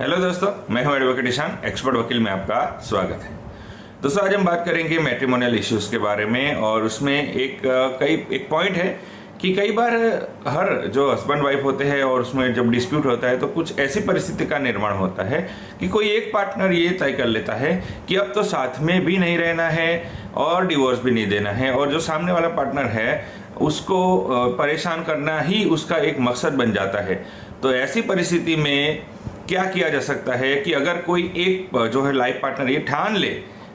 Hello दोस्तों, मैं हूं एडवोकेट ईशान, एक्सपर्ट वकील में आपका स्वागत है। दोस्तों, आज हम बात करेंगे मैट्रिमोनियल इश्यूज के बारे में और उसमें एक पॉइंट है कि कई बार हर जो हस्बैंड वाइफ होते हैं और उसमें जब डिस्प्यूट होता है तो कुछ ऐसी परिस्थिति का निर्माण होता है कि कोई एक पार्टनर ये तय कर लेता है कि अब तो साथ में भी नहीं रहना है और डिवोर्स भी नहीं देना है, और जो सामने वाला पार्टनर है उसको परेशान करना ही उसका एक मकसद बन जाता है। तो ऐसी परिस्थिति में क्या किया जा सकता है कि अगर कोई एक जो है लाइफ पार्टनर ये ठान ले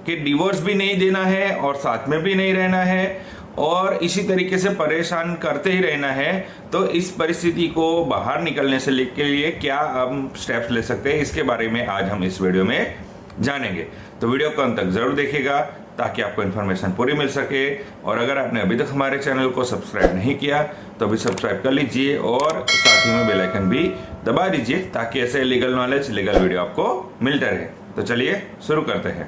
कि डिवोर्स भी नहीं देना है और साथ में भी नहीं रहना है और इसी तरीके से परेशान करते ही रहना है, तो इस परिस्थिति को बाहर निकलने से के लिए क्या हम स्टेप्स ले सकते हैं, इसके बारे में आज हम इस वीडियो में जानेंगे। तो वीडियो को अंत तक जरूर देखिएगा ताकि आपको इन्फॉर्मेशन पूरी मिल सके। और अगर आपने अभी तक हमारे चैनल को सब्सक्राइब नहीं किया तो अभी सब्सक्राइब कर लीजिए और साथ ही में बेल आइकन भी दबा दीजिए ताकि ऐसे लीगल नॉलेज, लीगल वीडियो आपको मिलते रहे। तो चलिए शुरू करते हैं।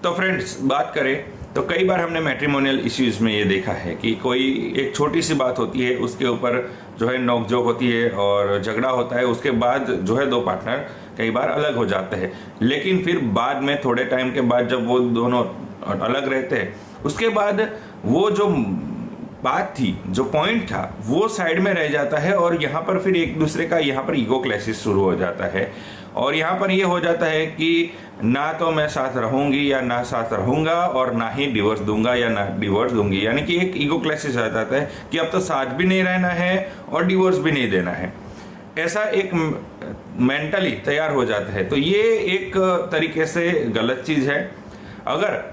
तो फ्रेंड्स, बात करें तो कई बार हमने मैट्रिमोनियल इश्यूज में ये देखा है कि कोई एक छोटी सी बात होती है, उसके ऊपर जो है नोकझोंक होती है और झगड़ा होता है। उसके बाद जो है दो पार्टनर कई बार अलग हो जाते हैं, लेकिन फिर बाद में थोड़े टाइम के बाद जब वो दोनों अलग रहते हैं उसके बाद वो जो बात थी, जो पॉइंट था, वो साइड में रह जाता है और यहाँ पर फिर एक दूसरे का यहाँ पर ईगो क्लैशेस शुरू हो जाता है। और यहाँ पर ये हो जाता है कि ना तो मैं साथ रहूंगी या ना साथ रहूंगा और ना ही डिवोर्स दूंगा या ना डिवोर्स दूंगी, यानी कि एक ईगो क्लैशेस आ जाता है कि अब तो साथ भी नहीं रहना है और डिवोर्स भी नहीं देना है। ऐसा एक मेंटली तैयार हो जाता है। तो ये एक तरीके से गलत चीज है। अगर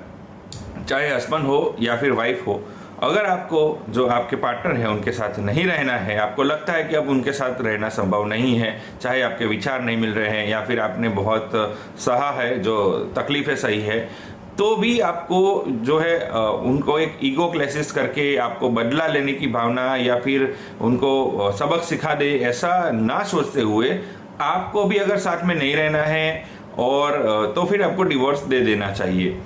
चाहे हस्बैंड हो या फिर वाइफ हो, अगर आपको जो आपके पार्टनर है उनके साथ नहीं रहना है, आपको लगता है कि अब उनके साथ रहना संभव नहीं है, चाहे आपके विचार नहीं मिल रहे हैं या फिर आपने बहुत सहा है, जो तकलीफें सही है, तो भी आपको जो है उनको एक ईगो क्लैशेस करके आपको बदला लेने की भावना या फिर उनको सबक सिखा दे, ऐसा ना सोचते हुए आपको भी अगर साथ में नहीं रहना है और तो फिर आपको डिवोर्स दे देना चाहिए।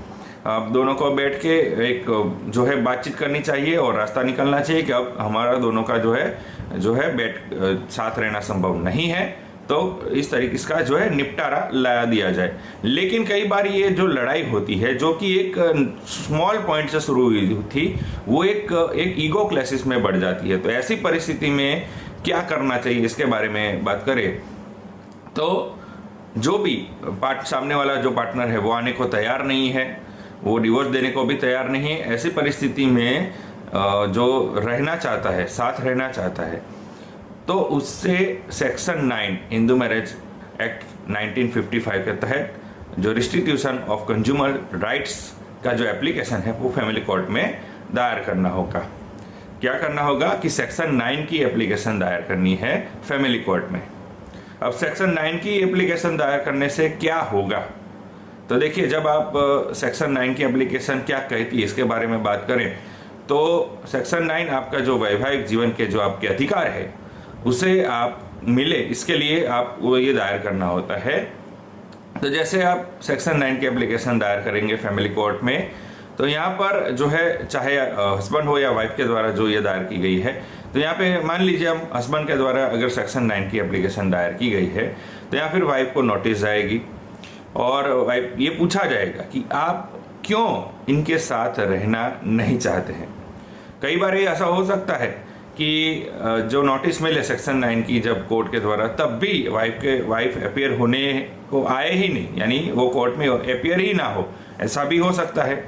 आप दोनों को बैठ के एक जो है बातचीत करनी चाहिए और रास्ता निकलना चाहिए कि अब हमारा दोनों का जो है बैठ साथ रहना संभव नहीं है, तो इस तरीके इसका जो है निपटारा ला दिया जाए। लेकिन कई बार ये जो लड़ाई होती है, जो कि एक स्मॉल पॉइंट से शुरू हुई थी, वो एक ईगो क्लैशेस में बढ़ जाती है। तो ऐसी परिस्थिति में क्या करना चाहिए, इसके बारे में बात करें तो जो भी सामने वाला जो पार्टनर है वो आने को तैयार नहीं है, वो डिवोर्स देने को भी तैयार नहीं है, ऐसी परिस्थिति में जो रहना चाहता है, साथ रहना चाहता है, तो उससे सेक्शन 9 हिंदू मैरिज एक्ट 1955 के तहत जो रिस्टिट्यूशन ऑफ कंज्यूमर राइट्स का जो एप्लीकेशन है वो फैमिली कोर्ट में दायर करना होगा। क्या करना होगा कि सेक्शन 9 की एप्लीकेशन दायर करनी है फैमिली कोर्ट में। अब सेक्शन 9 की एप्लीकेशन दायर करने से क्या होगा, तो देखिए, जब आप सेक्शन 9 की एप्लीकेशन क्या कहती है इसके बारे में बात करें तो सेक्शन 9 आपका जो वैवाहिक जीवन के जो आपके अधिकार है उसे आप मिले, इसके लिए आपको ये दायर करना होता है। तो जैसे आप सेक्शन 9 की एप्लीकेशन दायर करेंगे फैमिली कोर्ट में, तो यहाँ पर जो है चाहे हस्बैंड हो या वाइफ के द्वारा जो ये दायर की गई है, तो यहाँ पे मान लीजिए हम हस्बैंड के द्वारा अगर सेक्शन 9 की एप्लीकेशन दायर की गई है तो यहाँ फिर वाइफ को नोटिस जाएगी और वाइफ ये पूछा जाएगा कि आप क्यों इनके साथ रहना नहीं चाहते हैं। कई बार ये ऐसा हो सकता है कि जो नोटिस मिले सेक्शन 9 की जब कोर्ट के द्वारा, तब भी वाइफ अपियर होने को आए ही नहीं, यानी वो कोर्ट में अपियर ही ना हो, ऐसा भी हो सकता है।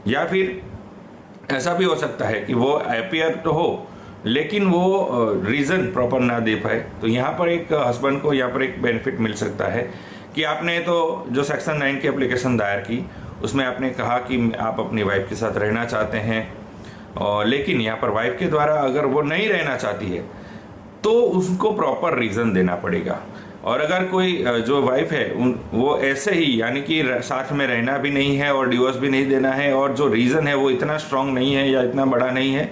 या फिर ऐसा भी हो सकता है कि वो अपियर तो हो लेकिन वो रीज़न प्रॉपर ना दे पाए। तो यहाँ पर एक हस्बैंड को यहाँ पर एक बेनिफिट मिल सकता है कि आपने तो जो सेक्शन 9 की एप्लीकेशन दायर की उसमें आपने कहा कि आप अपनी वाइफ के साथ रहना चाहते हैं, और लेकिन यहाँ पर वाइफ के द्वारा अगर वो नहीं रहना चाहती है तो उसको प्रॉपर रीज़न देना पड़ेगा। और अगर कोई जो वाइफ है वो ऐसे ही, यानी कि साथ में रहना भी नहीं है और डिवोर्स भी नहीं देना है और जो रीज़न है वो इतना स्ट्रांग नहीं है या इतना बड़ा नहीं है,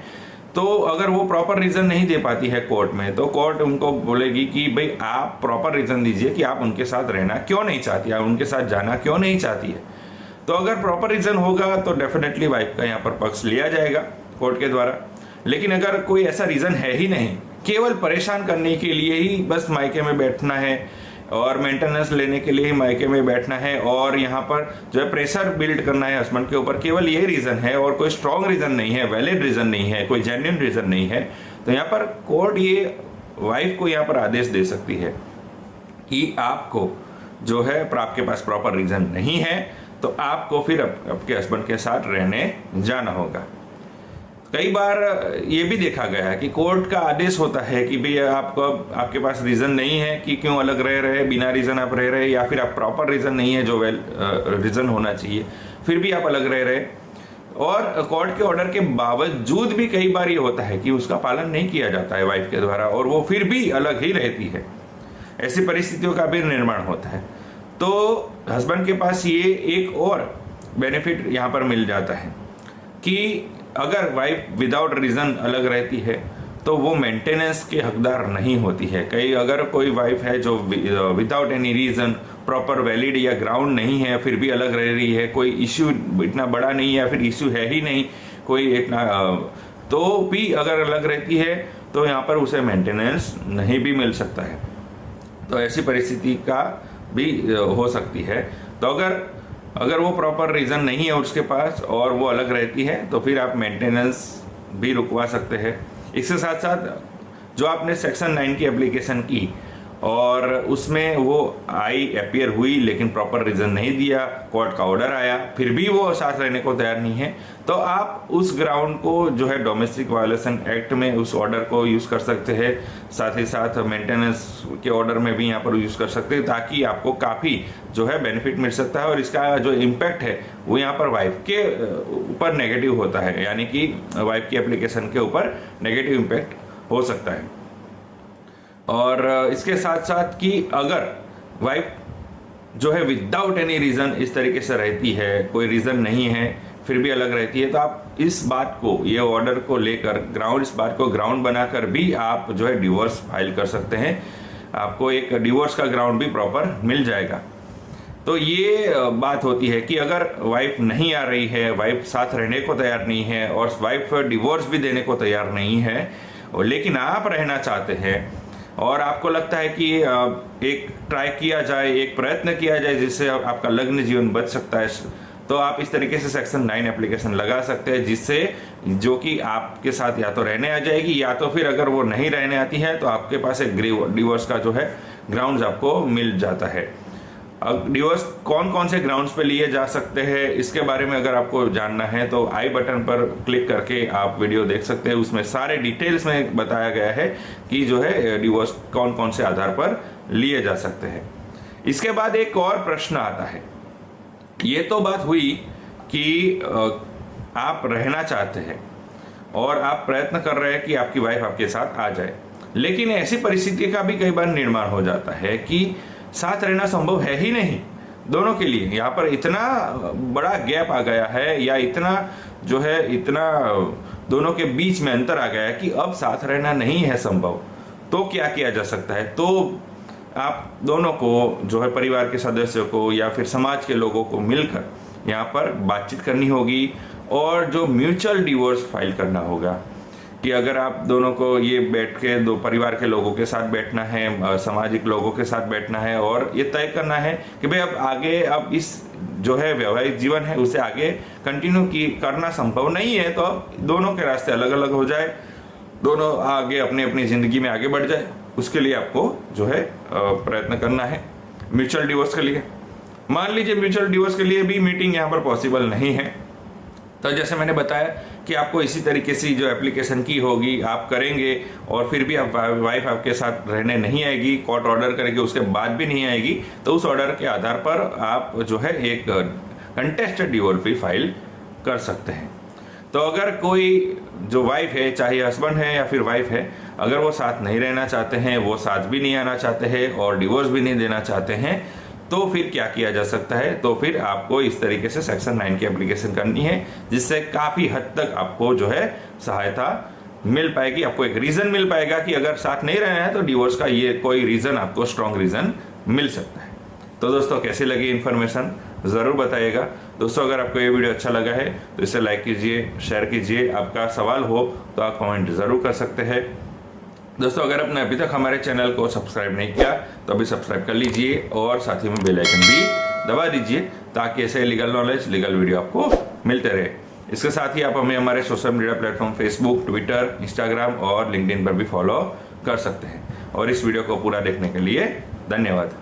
तो अगर वो प्रॉपर रीज़न नहीं दे पाती है कोर्ट में, तो कोर्ट उनको बोलेगी कि भाई आप प्रॉपर रीज़न दीजिए कि आप उनके साथ रहना क्यों नहीं चाहती, आप उनके साथ जाना क्यों नहीं चाहती है। तो अगर प्रॉपर रीज़न होगा तो डेफिनेटली वाइफ का यहाँ पर पक्ष लिया जाएगा कोर्ट के द्वारा। लेकिन अगर कोई ऐसा रीज़न है ही नहीं, केवल परेशान करने के लिए ही बस मायके में बैठना है और मेंटेनेंस लेने के लिए ही मायके में बैठना है और यहाँ पर जो है प्रेशर बिल्ड करना है हस्बैंड के ऊपर, केवल ये रीज़न है और कोई स्ट्रॉन्ग रीज़न नहीं है, वैलिड रीज़न नहीं है, कोई जेन्युइन रीज़न नहीं है, तो यहाँ पर कोर्ट ये वाइफ को यहाँ पर आदेश दे सकती है कि आपको जो है आपके पास प्रॉपर रीज़न नहीं है तो आपको फिर आपके हस्बैंड के साथ रहने जाना होगा। कई बार ये भी देखा गया है कि कोर्ट का आदेश होता है कि भाई आपके पास रीज़न नहीं है कि क्यों अलग रह रहे, बिना रीज़न आप रह रहे, या फिर आप प्रॉपर रीज़न नहीं है जो रीज़न होना चाहिए, फिर भी आप अलग रह रहे। और कोर्ट के ऑर्डर के बावजूद भी कई बार ये होता है कि उसका पालन नहीं किया जाता है वाइफ के द्वारा और वो फिर भी अलग ही रहती है। ऐसी परिस्थितियों का भी निर्माण होता है। तो हस्बैंड के पास ये एक और बेनिफिट यहाँ पर मिल जाता है कि अगर वाइफ विदाउट रीज़न अलग रहती है तो वो मेंटेनेंस के हकदार नहीं होती है। कई अगर कोई वाइफ है जो without any reason proper valid या ग्राउंड नहीं है फिर भी अलग रह रही है, कोई इश्यू इतना बड़ा नहीं है या फिर इश्यू है ही नहीं कोई इतना, तो भी अगर अलग रहती है तो यहाँ पर उसे मेंटेनेंस नहीं भी मिल सकता है। तो ऐसी परिस्थिति का भी हो सकती है। तो अगर वो प्रॉपर रीज़न नहीं है उसके पास और वो अलग रहती है तो फिर आप मेंटेनेंस भी रुकवा सकते हैं। इसके साथ साथ जो आपने सेक्शन 9 की एप्लीकेशन की और उसमें वो अपीयर हुई लेकिन प्रॉपर रीज़न नहीं दिया, कोर्ट का ऑर्डर आया, फिर भी वो साथ रहने को तैयार नहीं है, तो आप उस ग्राउंड को जो है डोमेस्टिक वायलेशन एक्ट में उस ऑर्डर को यूज़ कर सकते हैं। साथ ही साथ मेंटेनेंस के ऑर्डर में भी यहाँ पर यूज़ कर सकते हैं ताकि आपको काफ़ी जो है बेनिफिट मिल सकता है और इसका जो इम्पैक्ट है वो यहाँ पर वाइफ के ऊपर नेगेटिव होता है, यानी कि वाइफ की एप्लीकेशन के ऊपर नेगेटिव इम्पैक्ट हो सकता है। और इसके साथ साथ कि अगर वाइफ जो है विदाउट एनी रीज़न इस तरीके से रहती है, कोई रीज़न नहीं है फिर भी अलग रहती है, तो आप इस बात को, ये ऑर्डर को लेकर इस बात को ग्राउंड बनाकर भी आप जो है डिवोर्स फाइल कर सकते हैं। आपको एक डिवोर्स का ग्राउंड भी प्रॉपर मिल जाएगा। तो ये बात होती है कि अगर वाइफ नहीं आ रही है, वाइफ साथ रहने को तैयार नहीं है और वाइफ डिवोर्स भी देने को तैयार नहीं है, लेकिन आप रहना चाहते हैं और आपको लगता है कि एक ट्राई किया जाए, एक प्रयत्न किया जाए जिससे आपका लग्न जीवन बच सकता है, तो आप इस तरीके से सेक्शन 9 एप्लीकेशन लगा सकते हैं, जिससे जो कि आपके साथ या तो रहने आ जाएगी या तो फिर अगर वो नहीं रहने आती है तो आपके पास एक डिवोर्स का जो है ग्राउंड्स आपको मिल जाता है। अब डिवोर्स कौन कौन से ग्राउंड्स पे लिए जा सकते हैं इसके बारे में अगर आपको जानना है तो आई बटन पर क्लिक करके आप वीडियो देख सकते हैं। उसमें सारे डिटेल्स में बताया गया है कि जो है डिवोर्स कौन कौन से आधार पर लिए जा सकते हैं। इसके बाद एक और प्रश्न आता है, ये तो बात हुई कि आप रहना चाहते हैं और आप प्रयत्न कर रहे हैं कि आपकी वाइफ आपके साथ आ जाए, लेकिन ऐसी परिस्थिति का भी कई बार निर्माण हो जाता है कि साथ रहना संभव है ही नहीं दोनों के लिए। यहाँ पर इतना बड़ा गैप आ गया है या इतना जो है इतना दोनों के बीच में अंतर आ गया है कि अब साथ रहना नहीं है संभव। तो क्या किया जा सकता है? तो आप दोनों को जो है परिवार के सदस्यों को या फिर समाज के लोगों को मिलकर यहाँ पर बातचीत करनी होगी और जो म्यूचुअल डिवोर्स फाइल करना होगा कि अगर आप दोनों को ये बैठ के दो परिवार के लोगों के साथ बैठना है, सामाजिक लोगों के साथ बैठना है और ये तय करना है कि भाई अब आगे अब इस जो है वैवाहिक जीवन है उसे आगे कंटिन्यू करना संभव नहीं है, तो अब दोनों के रास्ते अलग अलग हो जाए, दोनों आगे अपनी अपनी ज़िंदगी में आगे बढ़ जाए। उसके लिए आपको जो है प्रयत्न करना है म्यूचुअल डिवोर्स के लिए। मान लीजिए म्यूचुअल डिवोर्स के लिए भी मीटिंग यहाँ पर पॉसिबल नहीं है, तो जैसे मैंने बताया कि आपको इसी तरीके से जो एप्लीकेशन की होगी आप करेंगे और फिर भी आप वाइफ आपके साथ रहने नहीं आएगी, कोर्ट ऑर्डर करेगी उसके बाद भी नहीं आएगी, तो उस ऑर्डर के आधार पर आप जो है एक कंटेस्टेड डिवोर्स भी फाइल कर सकते हैं। तो अगर कोई जो वाइफ है, चाहे हस्बैंड है या फिर वाइफ है, अगर वो साथ नहीं रहना चाहते हैं, वो साथ भी नहीं आना चाहते हैं और डिवोर्स भी नहीं देना चाहते हैं, तो फिर क्या किया जा सकता है? तो फिर आपको इस तरीके से सेक्शन 9 की एप्लीकेशन करनी है, जिससे काफ़ी हद तक आपको जो है सहायता मिल पाएगी। आपको एक रीज़न मिल पाएगा कि अगर साथ नहीं रहना है तो डिवोर्स का ये कोई रीज़न आपको स्ट्रॉन्ग रीज़न मिल सकता है। तो दोस्तों कैसी लगी इन्फॉर्मेशन ज़रूर बताइएगा। दोस्तों अगर आपको ये वीडियो अच्छा लगा है तो इसे लाइक कीजिए, शेयर कीजिए। आपका सवाल हो तो आप कमेंट ज़रूर कर सकते हैं। दोस्तों अगर आपने अभी तक हमारे चैनल को सब्सक्राइब नहीं किया तो अभी सब्सक्राइब कर लीजिए और साथ ही में बेल आइकन भी दबा दीजिए ताकि ऐसे लीगल नॉलेज, लीगल वीडियो आपको मिलते रहे। इसके साथ ही आप हमें हमारे social media platform Facebook, Twitter, Instagram और लिंक्डइन पर भी फॉलो कर सकते हैं। और इस वीडियो को पूरा देखने के लिए धन्यवाद।